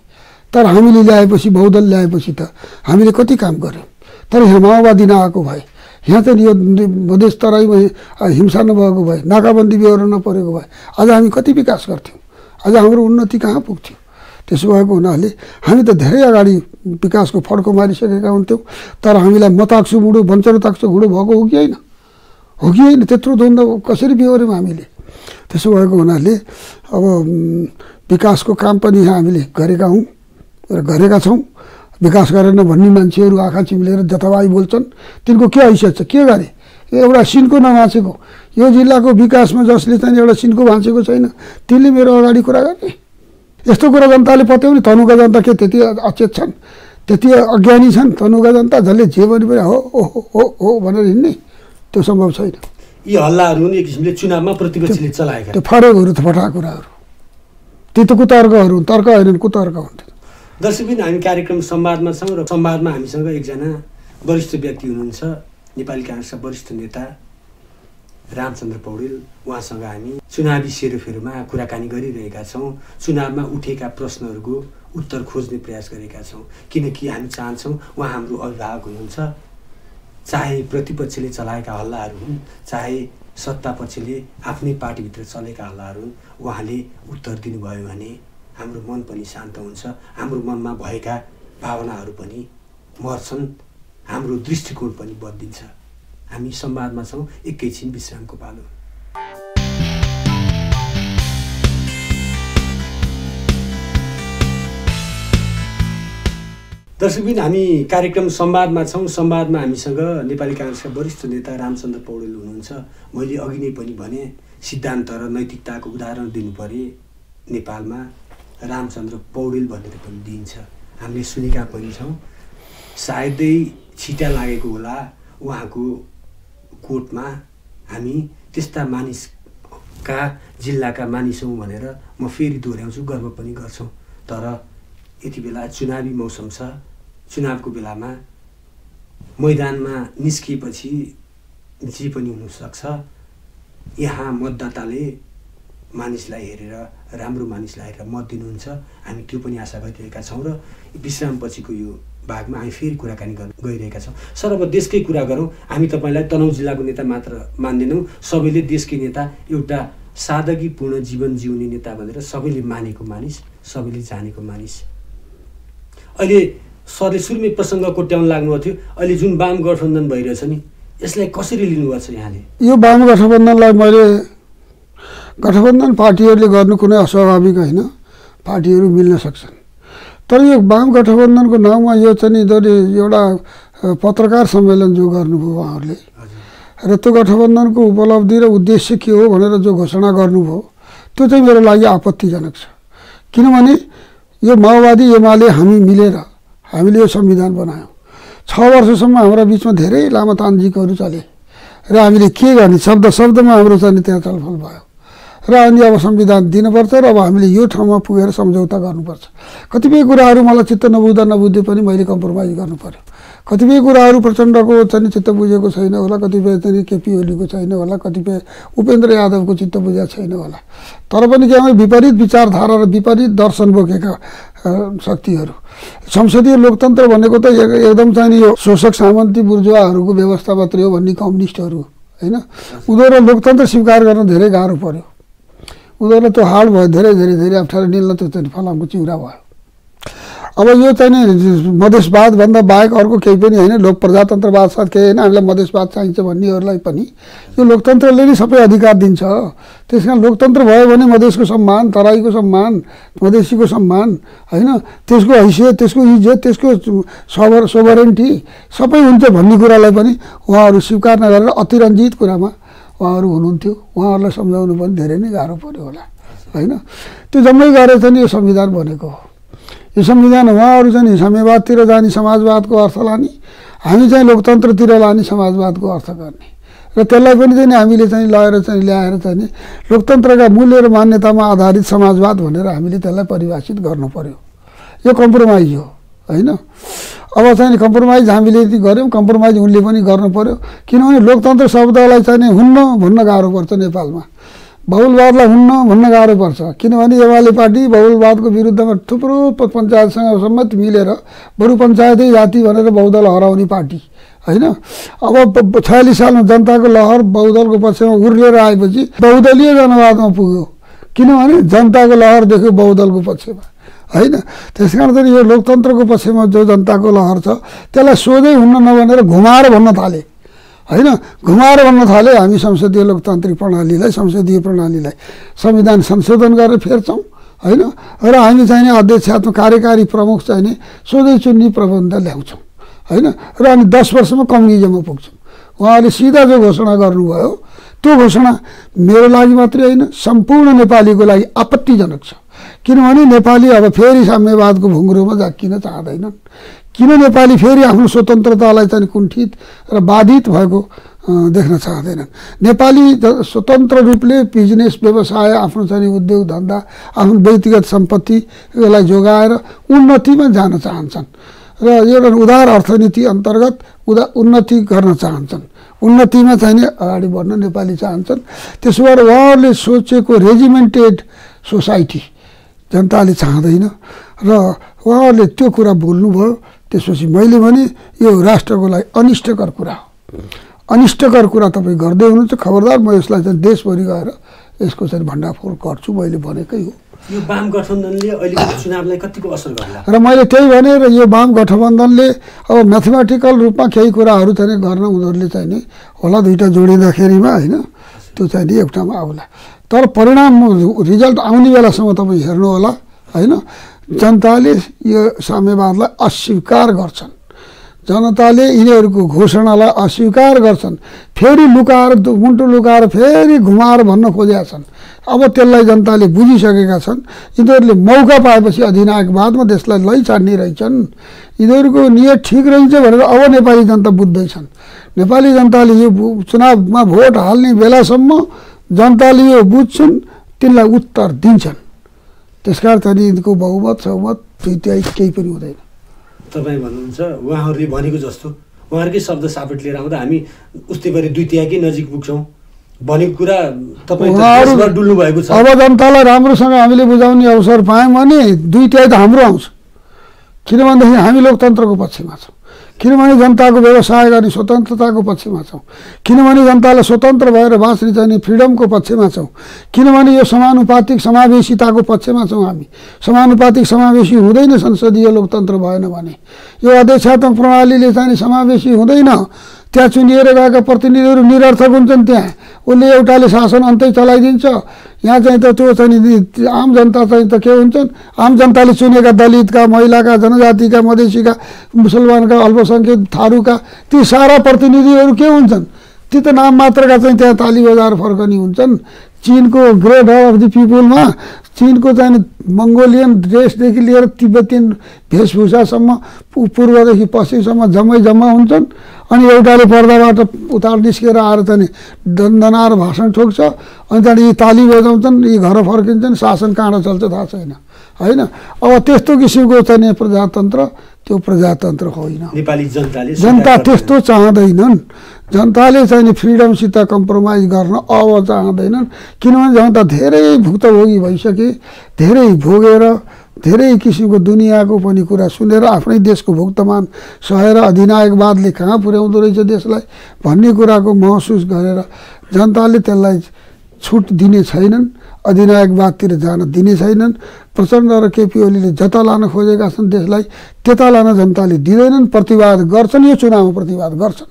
तर हामीले ल्याएपछि, बहुदल ल्याएपछि त हामीले कति काम गऱ्यौँ। तर यहाँ माओवादी नआएको भए, यहाँ चाहिँ यो मधेस तराईमा हिंसा नभएको भए, नाकाबन्दी बेहोर्न नपरेको भए आज हामी कति विकास गर्थ्यौँ, आज हाम्रो उन्नति कहाँ पुग्थ्यो। त्यसो भएको हुनाले हामी त धेरै अगाडि विकासको फड्को मारिसकेका हुन्थ्यौँ, तर हामीलाई मताक्सु मुडो बन्चरो ताक्सु घुडो भएको हो कि होइन? हो कि होइन? त्यत्रो द्वन्द्व कसरी बिहोऱ्यौँ हामीले? त्यसो भएको हुनाले अब विकासको काम पनि हामीले गरेका हौँ र गरेका छौँ। विकास गरेन भन्ने मान्छेहरू आँखा चिम्लेर जताभावी बोल्छन्, तिनको के हैसियत छ? के गरे? एउटा सिनको नभाँचेको यो जिल्लाको विकासमा जसले चाहिँ एउटा सिनको भाँचेको छैन तिनले मेरो अगाडि कुरा गर्ने? यस्तो कुरा जनताले पत्याउने? तनुका जनता के त्यति अचेत छन्, त्यति अज्ञानी छन्? तनुका जनता जसले जे भने पनि हो हो हो हो भनेर हिँड्ने? त्यो सम्भव छैन। यी हल्लाहरू एक किसिमले चुनावमा प्रतिपक्षले चलाएका त्यो फरेकहरू त फटा कुराहरू, ती त कुतर्कहरू, तर्क होइनन्, कुतर्क हुन्थ्यो। दर्शकबिन हामी कार्यक्रम संवादमा छौँ र संवादमा हामीसँग एकजना वरिष्ठ व्यक्ति हुनुहुन्छ, नेपाली काङ्ग्रेसका वरिष्ठ नेता रामचन्द्र पौडेल। उहाँसँग हामी चुनावी सेरोफेरोमा कुराकानी गरिरहेका छौँ। चुनावमा उठेका प्रश्नहरूको उत्तर खोज्ने प्रयास गरेका छौँ, किनकि हामी चाहन्छौँ उहाँ हाम्रो अभिभावक हुनुहुन्छ। चाहे प्रतिपक्षले चलाएका हल्लाहरू हुन्, चाहे सत्ता पक्षले आफ्नै पार्टीभित्र चलेका हल्लाहरू हुन्, उहाँले उत्तर दिनुभयो भने हाम्रो मन पनि शान्त हुन्छ, हाम्रो मनमा भएका भावनाहरू पनि मर्छन्, हाम्रो दृष्टिकोण पनि बदलिन्छ। हामी संवादमा छौँ, एकैछिन विश्रामको पालो। दर्शकबिन हामी कार्यक्रम संवादमा छौँ। संवादमा हामीसँग नेपाली काङ्ग्रेसका वरिष्ठ नेता रामचन्द्र पौडेल हुनुहुन्छ। मैले अघि नै पनि भने सिद्धान्त र नैतिकताको उदाहरण दिनु परे नेपालमा रामचन्द्र पौडेल भनेर पनि दिइन्छ। हामीले सुनेका पनि छौँ। सायदै छिटा लागेको होला उहाँको कोटमा हामी त्यस्ता मानिसका जिल्लाका मानिस हौँ भनेर म फेरि दोहोऱ्याउँछु, गर्व पनि गर्छौँ। तर यति बेला चुनावी मौसम छ। चुनावको बेलामा मैदानमा निस्किएपछि जे पनि हुनसक्छ। यहाँ मतदाताले मानिसलाई हेरेर, राम्रो मानिसलाई हेरेर मत दिनुहुन्छ। हामी त्यो पनि आशा गरिरहेका छौँ र विश्रामपछिको यो भागमा हामी फेरि कुराकानी गर्न गइरहेका छौँ। सर, अब देशकै कुरा गरौँ। हामी तपाईँलाई तनहुँ जिल्लाको नेता मात्र मान्दैनौँ, सबैले देशकै नेता, एउटा सादगीपूर्ण जीवन जिउने नेता भनेर सबैले मानेको मानिस, सबैले जानेको मानिस। अहिले सरले सुरुमै प्रसङ्ग कोट्याउन लाग्नुभएको थियो, अहिले जुन वाम गठबन्धन भइरहेछ नि, यसलाई कसरी लिनुभएको छ यहाँले? यो वाम गठबन्धनलाई मैले गठबन्धन पार्टीहरूले गर्नु कुनै अस्वाभाविक होइन, पार्टीहरू मिल्न सक्छन्। तर यो वाम गठबन्धनको नाउँमा यो चाहिँ एउटा पत्रकार सम्मेलन जो गर्नुभयो उहाँहरूले, र त्यो गठबन्धनको उपलब्धि र उद्देश्य के हो भनेर जो घोषणा गर्नुभयो त्यो चाहिँ मेरो लागि आपत्तिजनक छ। किनभने यो माओवादी एमाले हामी मिलेर हामीले यो संविधान बनायौँ। 6 वर्षसम्म हाम्रा बिचमा धेरै लामो तान्जिकहरू चले र हामीले के गर्ने, शब्दमा हाम्रो चाहिँ त्यहाँ छलफल भयो र अनि अब संविधान दिनुपर्छ र अब हामीले यो ठाउँमा पुगेर सम्झौता गर्नुपर्छ। कतिपय कुराहरू मलाई चित्त नबुझ्दै पनि मैले कम्प्रोमाइज गर्नु पर्यो। कतिपय कुराहरू प्रचण्डको चाहिँ चित्त बुझेको छैन होला, कतिपय चाहिँ केपी ओलीको छैन होला, कतिपय उपेन्द्र यादवको चित्त बुझेको छैन होला। तर पनि के विपरीत विचारधारा र विपरीत दर्शन बोकेका शक्तिहरू। संसदीय लोकतन्त्र भनेको त एकदम चाहिँ यो शोषक सामन्ती बुर्जुवाहरूको व्यवस्था मात्रै हो भन्ने कम्युनिस्टहरू होइन। उनीहरू लोकतन्त्र स्वीकार गर्न धेरै गाह्रो पर्यो। उनीहरूलाई त्यो हाल भयो, धेरै धेरै धेरै अप्ठ्यारो निल्न त्यो चाहिँ फलामको चिउरा भयो। अब यो चाहिँ मधेसवादभन्दा बाहेक अर्को केही पनि होइन, लोक प्रजातन्त्रवाद साथ केही होइन, हामीलाई मधेसवाद चाहिन्छ भन्नेहरूलाई पनि यो लोकतन्त्रले नै सबै अधिकार दिन्छ। त्यस कारण लोकतन्त्र भयो भने मधेसको सम्मान, तराईको सम्मान, मधेसीको सम्मान होइन, त्यसको हैसियत, त्यसको इज्जत, त्यसको सोभरेन्टी सबै हुन्छ भन्ने कुरालाई पनि उहाँहरू स्वीकार नगरेर अतिरञ्जित कुरामा उहाँहरू हुनुहुन्थ्यो। उहाँहरूलाई सम्झाउनु पनि धेरै नै गाह्रो पर्यो होला होइन। त्यो जम्मै गरेर चाहिँ यो संविधान बनेको हो। यो संविधान उहाँहरू चाहिँ साम्यवादतिर जाने समाजवादको अर्थ लाने, हामी चाहिँ लोकतन्त्रतिर लाने समाजवादको अर्थ गर्ने र त्यसलाई पनि चाहिँ हामीले चाहिँ ल्याएर चाहिँ लोकतन्त्रका मूल्य र मान्यतामा आधारित समाजवाद भनेर हामीले त्यसलाई परिभाषित गर्नु पर्यो। यो कम्प्रोमाइज हो होइन। अब चाहिँ कम्प्रोमाइज हामीले गऱ्यौँ, कम्प्रोमाइज उनले पनि गर्नु पर्यो। किनभने लोकतन्त्र शब्दलाई चाहिँ हुन्न भन्न गाह्रो पर्छ नेपालमा, बहुलवादलाई हुन्न भन्न गाह्रो पर्छ। किनभने एमाले पार्टी बहुलवादको विरुद्धमा थुप्रो पञ्चायतसँग सम्मत मिलेर बरु पञ्चायतै जाति भनेर बहुदल हराउने पार्टी होइन। अब 46 सालमा जनताको लहर बहुदलको पक्षमा उर्लेर आएपछि बहुदलीय जनवादमा पुग्यो। किनभने जनताको लहर देख्यो बहुदलको पक्षमा होइन। त्यस कारण चाहिँ यो लोकतन्त्रको पक्षमा जो जनताको लहर छ त्यसलाई सोझै हुन्न नभनेर घुमाएर भन्न थाले होइन। घुमाएर भन्न थाले हामी संसदीय लोकतान्त्रिक प्रणालीलाई संसदीय प्रणालीलाई संविधान संशोधन गरेर फेर्छौँ होइन। र हामी चाहिँ अध्यक्षात्मक कार्यकारी प्रमुख चाहिँ सोझै चुन्ने प्रबन्ध ल्याउँछौँ होइन। र अनि 10 वर्षमा कम्युनिजममा पुग्छौँ। उहाँले सिधा जो घोषणा गर्नुभयो त्यो घोषणा मेरो लागि मात्रै होइन सम्पूर्ण नेपालीको लागि आपत्तिजनक छ। किनभने नेपाली अब फेरि साम्यवादको भुङ्ग्रोमा झाक्किन चाहँदैनन्। किन नेपाली फेरि आफ्नो स्वतन्त्रतालाई चाहिँ कुण्ठित र बाधित भएको देख्न चाहँदैनन्। नेपाली स्वतन्त्र रूपले बिजनेस व्यवसाय आफ्नो चाहिँ उद्योग धन्दा आफ्नो व्यक्तिगत सम्पत्तिलाई जोगाएर उन्नतिमा जान चाहन्छन् र एउटा उदार अर्थनीति अन्तर्गत उन्नति गर्न चाहन्छन्। उन्नतिमा चाहिँ अगाडि बढ्न नेपाली चाहन्छन्। त्यसो भएर उहाँहरूले सोचेको रेजिमेन्टेड सोसाइटी जनताले चाहँदैन र उहाँहरूले त्यो कुरा बोल्नुभयो। त्यसपछि मैले भने यो राष्ट्रको लागि अनिष्टकर कुरा हो। अनिष्टकर कुरा तपाईँ गर्दै हुनुहुन्छ, खबरदार म यसलाई चाहिँ देशभरि गएर यसको चाहिँ भण्डाफोड गर्छु मैले भनेकै हो। यो वाम गठबन्धनले अहिलेको चुनावलाई कतिको असर गर्ला? र मैले त्यही भने र यो वाम गठबन्धनले अब म्याथमेटिकल रूपमा केही कुराहरू चाहिँ गर्न उनीहरूले चाहिँ नि होला दुईवटा जोडिँदाखेरिमा होइन त्यो चाहिँ नि एउटामा आउला। तर परिणाम रिजल्ट आउने बेलासम्म तपाईँ हेर्नु होला होइन। जनताले यो साम्यवादलाई अस्वीकार गर्छन्। जनताले यिनीहरूको घोषणालाई अस्वीकार गर्छन्। फेरि लुकाएर मुन्टो लुकाएर फेरि घुमाएर भन्न खोजेका छन्। अब त्यसलाई जनताले बुझिसकेका छन्। यिनीहरूले मौका पाएपछि अधिनायकवादमा देशलाई लैछाड्ने रहेछन्। यिनीहरूको नियत ठिक रहेछ भनेर अब नेपाली जनता बुझ्दैछन्। नेपाली जनताले यो चुनावमा भोट हाल्ने बेलासम्म जनताले यो बुझ्छन्, तिनलाई उत्तर दिन्छन्। त्यसकारण चाहिँ यिनको बहुमत सहमत दुईटै केही पनि हुँदैन। तपाईँ भन्नुहुन्छ उहाँहरूले भनेको जस्तो उहाँहरूकै शब्द सापेट लिएर आउँदा हामी उस्तै गरी 2/3 नजिक पुग्छौँ भनेको कुरा तपाईँ डुल्नु भएको छ। अब जनतालाई राम्रोसँग हामीले बुझाउने अवसर पायौँ भने 2/3 त हाम्रो आउँछ। किनभनेदेखि हामी लोकतन्त्रको पक्षमा छौँ। किनभने जनताको व्यवसाय गर्ने स्वतन्त्रताको पक्षमा छौँ। किनभने जनतालाई स्वतन्त्र भएर बाँच्ने चाहिने फ्रिडमको पक्षमा छौँ। किनभने यो समानुपातिक समावेशिताको पक्षमा छौँ हामी। समानुपातिक समावेशी हुँदैन संसदीय लोकतन्त्र भएन भने। यो अध्यक्षात्मक प्रणालीले चाहिँ समावेशी हुँदैन। त्यहाँ चुनिएर गएका प्रतिनिधिहरू निरर्थक हुन्छन्। त्यहाँ उसले एउटाले शासन अन्तै चलाइदिन्छ। यहाँ चाहिँ त त्यो चाहिँ आम जनता चाहिँ त के हुन्छन्? आम जनताले चुनेका दलितका, महिलाका, जनजातिका, मधेसीका, मुसलमानका, अल्पसङ्ख्यक, थारूका ती सारा प्रतिनिधिहरू के हुन्छन्? ती त नाम मात्रका चाहिँ त्यहाँ ताली बजाएर फर्कने हुन्छन्। चीनको ग्रेट हल अफ द पिपुलमा चीनको चाहिँ मङ्गोलियन ड्रेसदेखि लिएर तिब्बतीयन वेशभूषासम्म पूर्वदेखि पश्चिमसम्म जम्मै हुन्छन्। अनि एउटाले पर्दाबाट उतार निस्केर आएर चाहिँ दन्दनाएर भाषण ठोक्छ। अनि त्यहाँदेखि ताली बजाउँछन्, यी घर फर्किन्छन्, शासन कहाँ चल्छ थाहा छैन होइन। अब त्यस्तो किसिमको चाहिँ प्रजातन्त्र त्यो प्रजातन्त्र होइन। नेपाली जनता त्यस्तो चाहँदैनन्। जनताले चाहिँ फ्रिडमसित कम्प्रोमाइज गर्न अब चाहँदैनन्। किनभने जनता धेरै भुक्तभोगी भइसके, धेरै भोगेर धेरै किसिमको दुनियाँको पनि कुरा सुनेर आफ्नै देशको भुक्तमान सहेर अधिनायकवादले कहाँ पुर्याउँदो रहेछ देशलाई भन्ने कुराको महसुस गरेर जनताले त्यसलाई छुट दिने छैनन्। अधिनायकवादतिर जान दिने छैनन्। प्रचण्ड र केपी ओलीले जता लान खोजेका छन् देशलाई त्यता लान जनताले दिँदैनन्। प्रतिवाद गर्छन्, यो चुनावमा प्रतिवाद गर्छन्।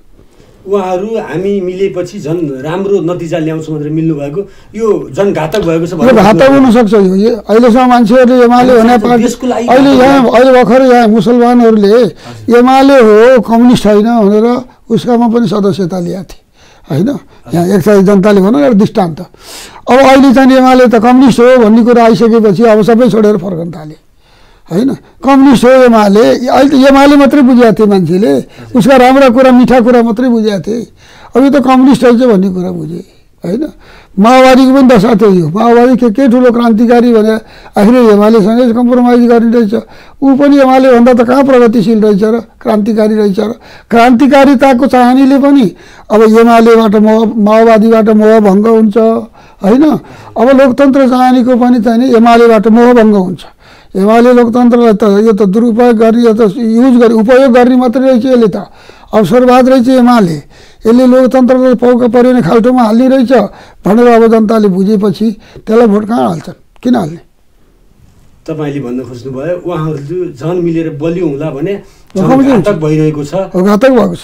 उहाँहरू हामी मिलेपछि झन् राम्रो नतिजा ल्याउँछ भनेर मिल्नु भएको यो झन् घातक भएको छ। यो घातक हुनसक्छ। यो अहिलेसम्म मान्छेहरूले एमाले भने अहिले भर्खर यहाँ मुसलमानहरूले एमाले हो कम्युनिस्ट होइन भनेर उसकामा पनि सदस्यता ल्याएको थिए होइन। यहाँ एक चाहिँ जनताले भनौँ एउटा दृष्टान्त। अब अहिले चाहिँ एमाले त कम्युनिस्ट हो भन्ने कुरा आइसकेपछि अब सबै छोडेर फर्कन थाले होइन। कम्युनिस्ट हो एमाले। अहिले त एमाले मात्रै बुझेको थिए मान्छेले, उसका राम्रा कुरा मिठा कुरा मात्रै बुझेको थिए। अब यो त कम्युनिस्ट रहेछ भन्ने कुरा बुझे होइन। माओवादीको पनि दशा त्यही हो। माओवादी के ठुलो क्रान्तिकारी भने आखिर एमालेसँगै कम्प्रोमाइज गर्ने रहेछ। ऊ पनि एमालेभन्दा त कहाँ प्रगतिशील रहेछ र क्रान्तिकारी रहेछ र। क्रान्तिकारिताको चाहनीले पनि अब एमालेबाट माओवादीबाट मोहभङ्ग हुन्छ होइन। अब लोकतन्त्र चाहनीको पनि चाहिँ एमालेबाट मोहभङ्ग हुन्छ। एमाले लोकतन्त्रलाई त यो त दुरुपयोग गर्ने यो त युज गर्ने उपयोग गर्ने मात्रै रहेछ। यसले त अवसरवाद रहेछ एमाले। यसले लोकतन्त्रलाई पौका पऱ्यो भने खाल्टोमा हाल्ने रहेछ भनेर अब जनताले बुझेपछि त्यसलाई भोट कहाँ हाल्छन्? किन हाल्ने? तपाईँले भन्न खोज्नुभयो उहाँहरू झन् मिलेर बलियो होला भने घातक भइरहेको छ, घातक भएको छ।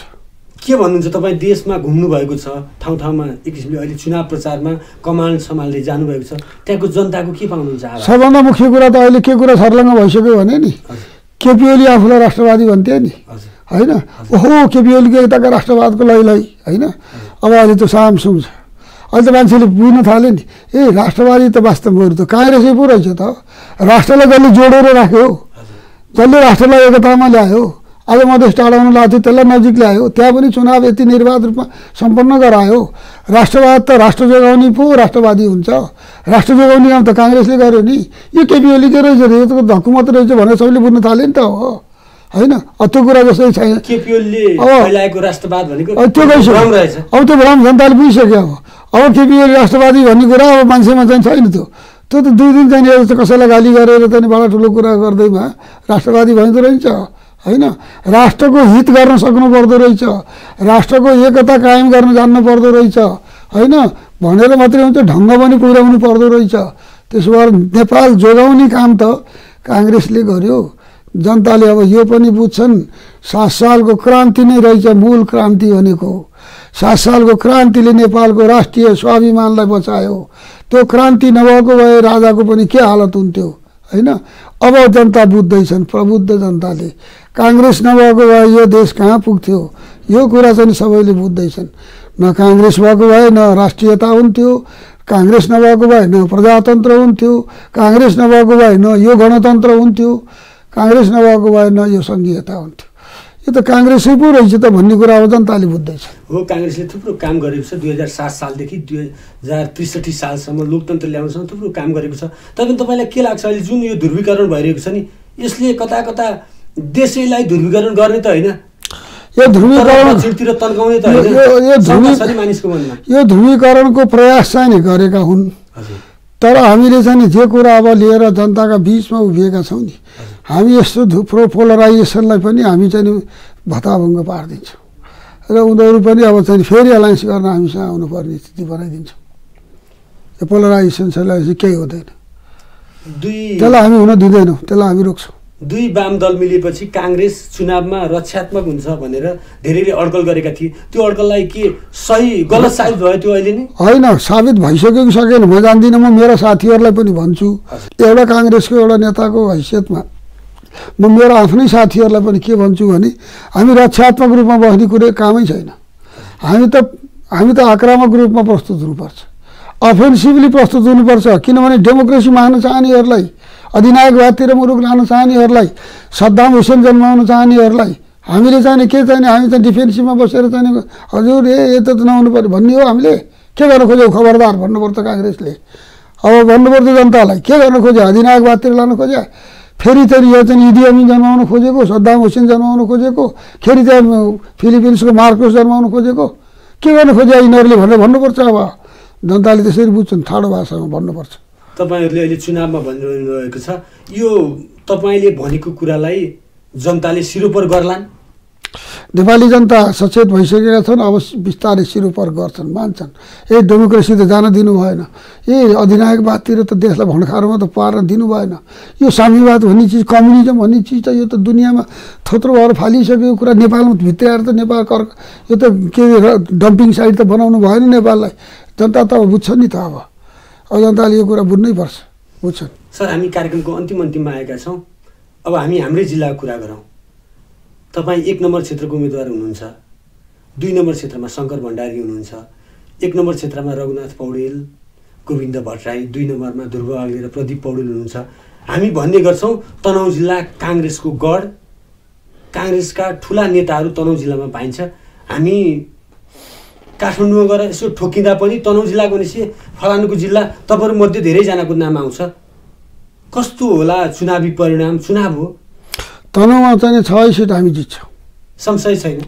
के भन्नुहुन्छ तपाईँ? देशमा घुम्नु भएको छ, ठाउँ ठाउँमा एक किसिमले अहिले चुनाव प्रचारमा कमान्ड सम्हाल्दै जानुभएको छ, त्यहाँको जनताको के पाउनुहुन्छ? सबभन्दा मुख्य कुरा त अहिले के कुरा सर्लङ्ग भइसक्यो भने नि केपी ओली आफूलाई राष्ट्रवादी भन्थे नि होइन। ओहो केपी ओलीको यताका राष्ट्रवादको लैलाई होइन। अब अहिले त सामसुम छ। अहिले त मान्छेले बुझ्न थाल्यो नि, ए राष्ट्रवादी त वास्तवमा त काङ्ग्रेसै पो रहेछ त। राष्ट्रलाई जसले जोडेर राख्यो, जसले राष्ट्रलाई एकतामा ल्यायो, आज मधेस टाढाउन लाग्थ्यो त्यसलाई नजिक ल्यायो, त्यहाँ पनि चुनाव यति निर्वाध रूपमा सम्पन्न गरायो। राष्ट्रवाद त राष्ट्र जोगाउने पो राष्ट्रवादी हुन्छ। राष्ट्र जोगाउने काम त काङ्ग्रेसले गर्यो नि। यो केपी ओलीकै रहेछ, यो त धक्कु मात्रै रहेछ भनेर सबैले बुझ्न थाल्यो नि त हो होइन। त्यो कुरा जस्तै छैन। केपी ओलीले फैलाएको राष्ट्रवाद भनेको त्यो भ्रम रहेछ। अब त्यो भ्रम जनताले बुझिसक्यो। अब केपी ओली राष्ट्रवादी भन्ने कुरा अब मान्छेमा चाहिँ छैन। त्यो त 2 दिन चाहिँ कसैलाई गाली गरेर चाहिँ बडा ठुलो कुरा गर्दैमा राष्ट्रवादी भइँदो रहेछ होइन। राष्ट्रको हित गर्न सक्नु पर्दो रहेछ, राष्ट्रको एकता कायम गर्न जान्नु पर्दो रहेछ होइन। भनेर मात्रै हुन्छ, ढङ्ग पनि पुर्याउनु पर्दो रहेछ। त्यसो भएर नेपाल जोगाउने काम त काङ्ग्रेसले गर्यो। जनताले अब यो पनि बुझ्छन् 7 सालको क्रान्ति नै रहेछ मूल क्रान्ति भनेको। 7 सालको क्रान्तिले नेपालको राष्ट्रिय स्वाभिमानलाई बचायो। त्यो क्रान्ति नभएको भए राजाको पनि के हालत हुन्थ्यो होइन। अब जनता बुझ्दैछन्, प्रबुद्ध जनताले। काङ्ग्रेस नभएको भए यो देश कहाँ पुग्थ्यो, यो कुरा चाहिँ सबैले बुझ्दैछन्। न काङ्ग्रेस भएको भए न राष्ट्रियता हुन्थ्यो, काङ्ग्रेस नभएको भए न प्रजातन्त्र हुन्थ्यो, काङ्ग्रेस नभएको भए न यो गणतन्त्र हुन्थ्यो, काङ्ग्रेस नभएको भए न यो सङ्घीयता हुन्थ्यो। यो त काङ्ग्रेसै पो रहेछ त भन्ने कुरा अब जनताले बुझ्दैछ। हो, काङ्ग्रेसले थुप्रो काम गरेको छ। 2007 सालदेखि 2063 सालसम्म लोकतन्त्र ल्याउनसम्म थुप्रो काम गरेको छ। तर तपाईँलाई के लाग्छ अहिले जुन यो ध्रुवीकरण भइरहेको छ नि, यसले कता कता देशैलाई ध्रुवीकरण गर्ने त होइन, यो ध्रुवीकरणतिर तन्काउने त होइन मानिसको मनमा। यो ध्रुवीकरणको प्रयास चाहिँ नि गरेका हुन्। तर हामीले चाहिँ नि जे कुरा अब लिएर जनताका बिचमा उभिएका छौँ नि, हामी यस्तो थुप्रो पोलराइजेसनलाई पनि हामी चाहिँ नि भत्ताभङ्ग पारिदिन्छौँ र उनीहरू पनि अब चाहिँ फेरि एलायन्स गर्न हामीसँग आउनुपर्ने स्थिति बनाइदिन्छौँ। यो पोलराइजेसन चाहिँ केही हुँदैन, त्यसलाई हामी हुन दिँदैनौँ, त्यसलाई हामी रोक्छौँ। 2 वाम दल मिलेपछि काङ्ग्रेस चुनावमा रक्षात्मक हुन्छ भनेर धेरैले अड्कल गरेका थिए। त्यो अड्कललाई के सही गलत साबित भयो त्यो अहिले नै? होइन, साबित भइसक्यो कि सकेन म जान्दिनँ। म मेरो साथीहरूलाई पनि भन्छु, एउटा काङ्ग्रेसको एउटा नेताको हैसियतमा म मेरो आफ्नै साथीहरूलाई पनि के भन्छु भने हामी रक्षात्मक रूपमा बस्ने कुरो कामै छैन। हामी त आक्रामक रूपमा प्रस्तुत हुनुपर्छ, अफेन्सिभली प्रस्तुत हुनुपर्छ। किनभने डेमोक्रेसी माग्न चाहनेहरूलाई, अधिनायकवादतिर मुलुक लान चाहनेहरूलाई, सद्दाम हुसेन जन्माउन चाहनेहरूलाई हामीले चाहिँ के चाहिने, हामी चाहिँ डिफेन्सिभमा बसेर चाहिँ हजुर यता त नहुनु पर्यो भन्ने हो। हामीले के गर्न खोज्यौँ? खबरदार भन्नुपर्छ काङ्ग्रेसले। अब भन्नुपर्छ जनतालाई के गर्न खोज्यो? अधिनायकवादतिर लान खोज्यो, फेरि चाहिँ यो चाहिँ इडी अमिन जन्माउन खोजेको, सद्दाम हुसेन जन्माउन खोजेको, फेरि चाहिँ फिलिपिन्सको मार्कोस जन्माउन खोजेको, के गर्न खोज्यो यिनीहरूले भनेर भन्नुपर्छ। अब जनताले त्यसरी बुझ्छन्, ठाडो भाषामा भन्नुपर्छ। तपाईँहरूले अहिले चुनावमा भनिरहनु भएको छ, यो तपाईँले भनेको कुरालाई जनताले सिरोपर गर्लान्? नेपाली जनता सचेत भइसकेका छन्। अब बिस्तारै सिरोपर गर्छन्, मान्छन्। डेमोक्रेसी त जान दिनु भएन, अधिनायकवादतिर त देशलाई भण्डारमा त पार्न दिनु भएन। यो साम्यवाद भन्ने चिज, कम्युनिजम भन्ने चिज त यो त दुनियाँमा थोत्रो भएर फालिसकेको कुरा। नेपालमा भित्राएर त नेपाल यो त के डम्पिङ साइट त बनाउनु भएन नेपाललाई। जनता त अब बुझ्छ नि त। अब जनताले यो कुरा बुझ्नै पर्छ, बुझ्छन्। सर, हामी कार्यक्रमको अन्तिममा आएका छौँ। अब हामी हाम्रै जिल्लाको कुरा गरौँ। तपाईँ 1 नम्बर क्षेत्रको उम्मेदवार हुनुहुन्छ, 2 नम्बर क्षेत्रमा शङ्कर भण्डारी हुनुहुन्छ, 1 नम्बर क्षेत्रमा रघुनाथ पौडेल, गोविन्द भट्टराई, 2 नम्बरमा ध्रुव अग्ले र प्रदीप पौडेल हुनुहुन्छ। हामी भन्ने गर्छौँ तनहुँ जिल्ला काङ्ग्रेसको गढ, काङ्ग्रेसका ठुला नेताहरू तनहुँ जिल्लामा पाइन्छ। हामी काठमाडौँमा गएर यसो ठोकिँदा पनि तनहुँ जिल्लाको भनेपछि फलानुको जिल्ला तपाईँहरू मध्ये धेरैजनाको नाम आउँछ। कस्तो होला चुनावी परिणाम? चुनाव हो, तनहुँमा चाहिँ 6 सिट हामी जित्छौँ, संशय छैन।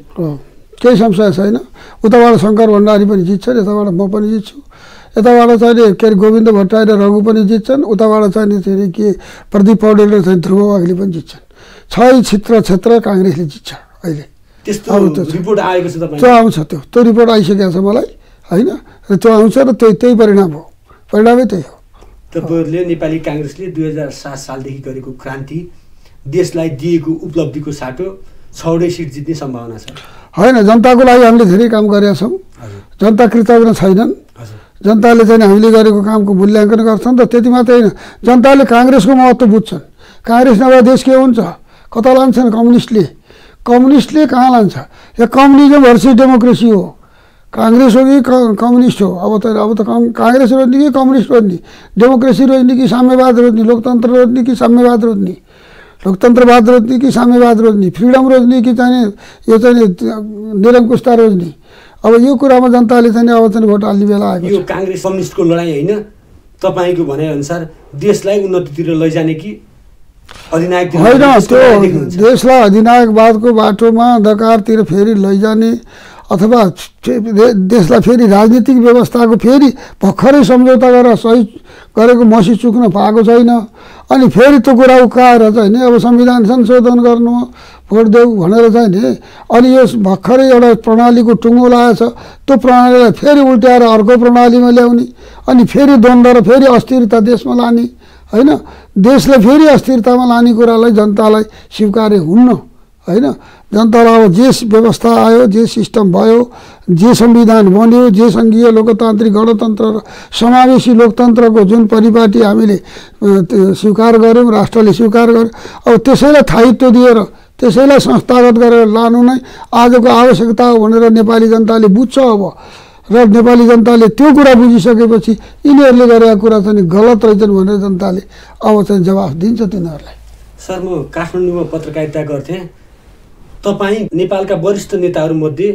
केही संशय छैन। उताबाट शङ्कर भण्डारी पनि जित्छन्, यताबाट म पनि जित्छु। यताबाट चाहिँ के अरे गोविन्द भट्टराई र रघु पनि जित्छन्, उताबाट चाहिँ के प्रदीप पौडेल र चाहिँ ध्रुव अग्ले पनि जित्छन्। 6 क्षेत्र काङ्ग्रेसले जित्छ अहिले। त्यस्तो रिपोर्ट आएको छ तपाईँ? त्यो आउँछ, त्यो रिपोर्ट आइसकेको छ मलाई होइन। र त्यो आउँछ र त्यही परिणाम हो, परिणामै त्यही हो। तपाईँहरूले नेपाली काङ्ग्रेसले 2007 सालदेखि गरेको क्रान्ति देशलाई दिएको उपलब्धिको साटो 6वटै सिट जित्ने सम्भावना छ। होइन, जनताको लागि हामीले धेरै काम गरेका छौँ। जनता कृतज्ञ छैनन्। जनताले चाहिँ हामीले गरेको कामको मूल्याङ्कन गर्छन्। त त्यति मात्रै होइन, जनताले काङ्ग्रेसको महत्त्व बुझ्छन्। काङ्ग्रेस नभए देश के हुन्छ? कता लान्छन् कम्युनिस्टले? कम्युनिस्टले कहाँ लान्छ? यो कम्युनिजम भर्सेस डेमोक्रेसी हो। काङ्ग्रेस हो कि कम्युनिस्ट हो? अब त काङ्ग्रेस रोज्ने कि कम्युनिस्ट रोज्ने? डेमोक्रेसी रोज्ने कि साम्यवाद रोज्ने? लोकतन्त्र रोज्ने कि साम्यवाद रोज्ने? लोकतन्त्रवाद रोज्ने कि साम्यवाद रोज्ने? फ्रिडम रोज्ने कि चाहिँ यो चाहिँ निरङ्कुशता रोज्ने? अब यो कुरामा जनताले चाहिँ अब चाहिँ भोट हाल्ने बेला आएको छ। यो काङ्ग्रेस कम्युनिस्टको लडाइँ होइन, तपाईँको भनाइअनुसार देशलाई उन्नतितिर लैजाने कि अधिनायक होइन? त्यो देशलाई अधिनायकवादको बाटोमा अन्धकारतिर फेरि लैजाने अथवा देशलाई फेरि राजनीतिक व्यवस्थाको फेरि भर्खरै सम्झौता गरेर सही गरेको मसी चुक्न पाएको छैन। अनि फेरि त्यो कुरा उकाएर चाहिँ नि अब संविधान संशोधन गर्नु भोट देऊ भनेर चाहिँ नि अनि यो भर्खरै एउटा प्रणालीको टुङ्गो लागेको छ। त्यो प्रणालीलाई फेरि उल्ट्याएर अर्को प्रणालीमा ल्याउने अनि फेरि द्वन्द्व र फेरि अस्थिरता देशमा लाने, होइन? देशलाई फेरि अस्थिरतामा लाने कुरालाई जनतालाई स्वीकार्य हुन्न, होइन? जनतालाई अब जे व्यवस्था आयो, जे सिस्टम भयो, जे संविधान बन्यो, जे सङ्घीय लोकतान्त्रिक गणतन्त्र र समावेशी लोकतन्त्रको जुन परिपाटी हामीले स्वीकार गऱ्यौँ, राष्ट्रले स्वीकार गर्यो, अब त्यसैलाई स्थायित्व दिएर त्यसैलाई संस्थागत गरेर लानु नै आजको आवश्यकता हो भनेर नेपाली जनताले बुझ्छ। अब र नेपाली जनताले त्यो कुरा बुझिसकेपछि यिनीहरूले गरेका कुरा चाहिँ गलत रहेछन् भनेर जनताले अब चाहिँ जवाफ दिन्छ तिनीहरूलाई। सर, म काठमाडौँमा पत्रकारिता गर्थेँ। तपाईँ नेपालका वरिष्ठ नेताहरूमध्ये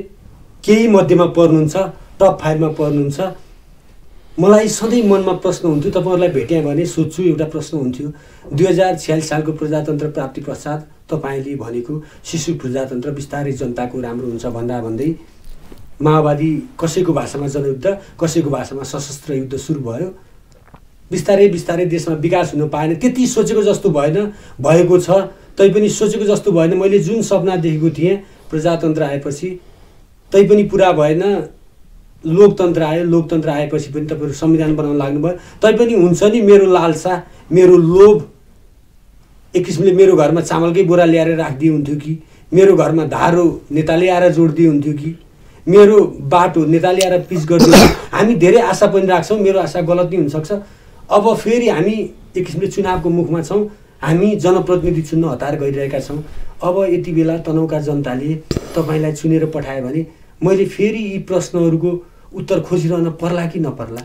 केही मध्येमा पर्नुहुन्छ, टप 5 मा पर्नुहुन्छ। मलाई सधैँ मनमा प्रश्न हुन्थ्यो, तपाईँहरूलाई भेटेँ भने सोध्छु, एउटा प्रश्न हुन्थ्यो 2046 सालको प्रजातन्त्र प्राप्ति पश्चात तपाईँले भनेको शिशु प्रजातन्त्र बिस्तारै जनताको राम्रो हुन्छ भन्दै माओवादी कसैको भाषामा जनयुद्ध, कसैको भाषामा सशस्त्र युद्ध सुरु भयो। बिस्तारै बिस्तारै देशमा विकास हुन पाएन, त्यति सोचेको जस्तो भएन, भएको छ तैपनि सोचेको जस्तो भएन। मैले जुन सपना देखेको थिएँ प्रजातन्त्र आएपछि तैपनि पुरा भएन। लोकतन्त्र आयो, लोकतन्त्र आएपछि पनि तपाईँहरू संविधान बनाउन लाग्नुभयो। तैपनि हुन्छ नि मेरो लालसा, मेरो लोभ, एक किसिमले मेरो घरमा चामलकै बोरा ल्याएर राखिदिए हुन्थ्यो कि, मेरो घरमा धारो नेताले आएर जोडिदिए हुन्थ्यो कि, मेरो बाटो नेताले आएर पिच गरिदियो। हामी धेरै आशा पनि राख्छौँ, मेरो आशा गलत नै हुनसक्छ। अब फेरि हामी एक किसिमले चुनावको मुखमा छौँ, हामी जनप्रतिनिधि चुन्न हतार गरिरहेका छौँ। अब यति बेला तनहुँका जनताले तपाईँलाई चुनेर पठायो भने मैले फेरि यी प्रश्नहरूको उत्तर खोजिरहन पर्ला कि नपर्ला?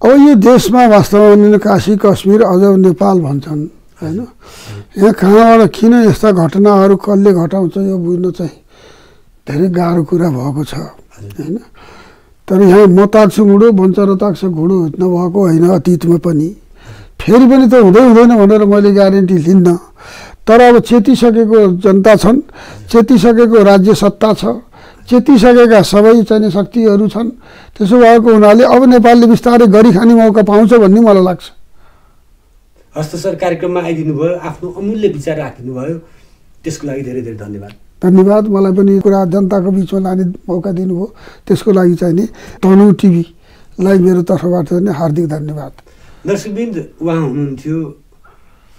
अब यो देशमा वास्तवमा काशी कश्मीर अझ नेपाल भन्छन्, होइन? यहाँ कहाँबाट किन यस्ता घटनाहरू कसले घटाउँछ यो बुझ्न चाहिँ धेरै गाह्रो कुरा भएको छ, होइन? तर यहाँ म ताक्छु मुडो भन्छ र ताक्छ घुडो नभएको होइन। अतीतमा पनि फेरि पनि त हुँदैन भनेर मैले ग्यारेन्टी लिन्न। तर अब चेतिसकेको जनता छन्, चेतिसकेको राज्य सत्ता छ, चेतिसकेका सबै चाहिँ शक्तिहरू छन्। त्यसो भएको हुनाले अब नेपालले बिस्तारै गरी खाने मौका पाउँछ भन्ने मलाई लाग्छ। हस्त सर, कार्यक्रममा आइदिनु भयो, आफ्नो अमूल्य विचार राखिदिनु भयो, त्यसको लागि धेरै धेरै धन्यवाद। धन्यवाद। मलाई पनि कुरा जनताको बिचमा लाने मौका दिनुभयो, त्यसको लागि चाहिँ नि तनहुँ टिभीलाई मेरो तर्फबाट चाहिँ हार्दिक धन्यवाद। दर्शकवृन्द, उहाँ हुनुहुन्थ्यो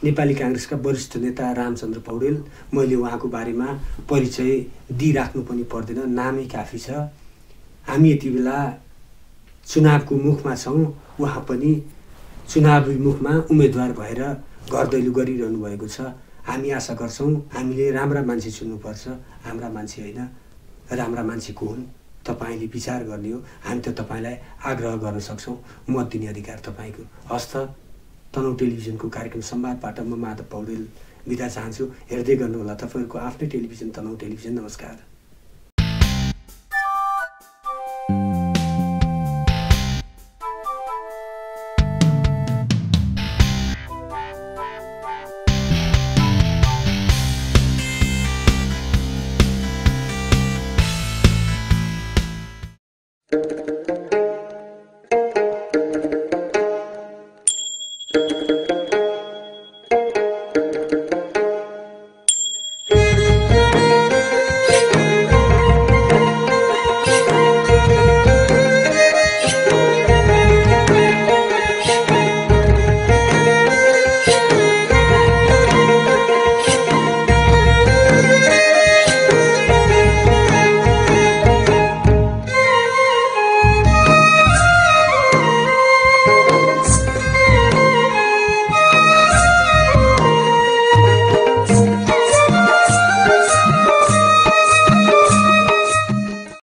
नेपाली काङ्ग्रेसका वरिष्ठ नेता रामचन्द्र पौडेल। मैले उहाँको बारेमा परिचय दिइराख्नु पनि पर्दैन, नामै काफी छ। हामी यति बेला चुनावको मुखमा छौँ, उहाँ पनि चुनावी मुखमा उम्मेदवार भएर घर दैलो गरिरहनु भएको छ। हामी आशा गर्छौँ हामीले राम्रा मान्छे चुन्नुपर्छ, हाम्रा मान्छे होइन, राम्रा मान्छे को हुन् तपाईँले विचार गर्ने हो। हामी त तपाईँलाई आग्रह गर्न सक्छौँ, मत दिने अधिकार तपाईँको। हस्त तनहुँ टेलिभिजनको कार्यक्रम संवादबाट म माधव पौडेल बिदा चाहन्छु। हेर्दै गर्नुहोला तपाईँहरूको आफ्नै टेलिभिजन तनहुँ टेलिभिजन। नमस्कार।